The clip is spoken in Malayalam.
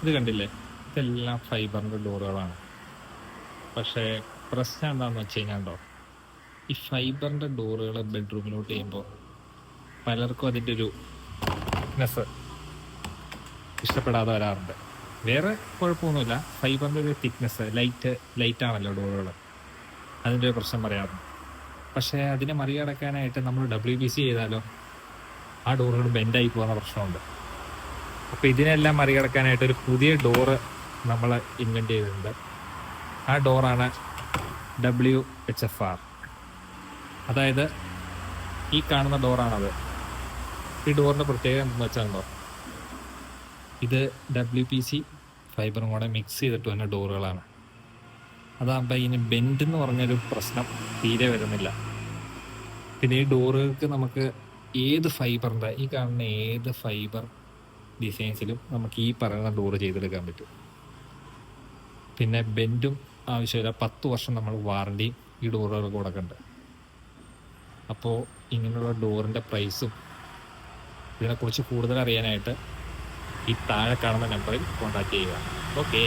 ഇത് കണ്ടില്ലേ, ഇതെല്ലാം ഫൈബറിന്റെ ഡോറുകളാണ്. പക്ഷേ പ്രശ്നം എന്താണെന്ന് വെച്ച് കഴിഞ്ഞാൽ ഉണ്ടോ, ഈ ഫൈബറിന്റെ ഡോറുകൾ ബെഡ്റൂമിലോട്ട് ചെയ്യുമ്പോൾ പലർക്കും അതിൻ്റെ ഒരു thickness ഇഷ്ടപ്പെടാതെ വരാറുണ്ട്. വേറെ കുഴപ്പമൊന്നുമില്ല, ഫൈബറിന്റെ ഒരു തിക്നെസ് ലൈറ്റ് ആണല്ലോ ഡോറുകൾ, അതിൻ്റെ ഒരു പ്രശ്നം പറയാറുണ്ട്. പക്ഷേ അതിനെ മറികടക്കാനായിട്ട് നമ്മൾ WPC ചെയ്താലോ ആ ഡോറുകൾ ബെൻഡായി പോകുന്ന പ്രശ്നമുണ്ട്. അപ്പോൾ ഇതിനെല്ലാം മറികടക്കാനായിട്ട് ഒരു പുതിയ ഡോറ് നമ്മൾ ഇൻവെന്റ് ചെയ്തിട്ടുണ്ട്. ആ ഡോറാണ് WHFR. അതായത് ഈ കാണുന്ന ഡോറാണത്. ഈ ഡോറിന്റെ പ്രത്യേകത എന്താണെന്ന് വെച്ചാൽ ഇത് WPC ഫൈബറും കൂടെ മിക്സ് ചെയ്തിട്ട് വന്ന ഡോറുകളാണ്. അതാകുമ്പോൾ ഇതിന് ബെൻഡ് എന്ന് പറഞ്ഞൊരു പ്രശ്നം തീരെ വരുന്നില്ല. പിന്നെ ഈ ഡോറുകൾക്ക് നമുക്ക് ഏത് ഫൈബറിൻ്റെ, ഈ കാണുന്ന ഏത് ഫൈബർ ഡിസൈൻസിലും നമുക്ക് ഈ പറയുന്ന ഡോറ് ചെയ്തെടുക്കാൻ പറ്റും. പിന്നെ ബെൻഡും ആവശ്യമില്ല. 10 വർഷം നമ്മൾ വാറണ്ടി ഈ ഡോറുകൾക്ക് കൊടുക്കുന്നുണ്ട്. അപ്പോൾ ഇങ്ങനെയുള്ള ഡോറിൻ്റെ പ്രൈസും ഇതിനെക്കുറിച്ച് കൂടുതൽ അറിയാനായിട്ട് ഈ താഴെ കാണുന്ന നമ്പറിൽ കോൺടാക്ട് ചെയ്യുക. ഓക്കെ.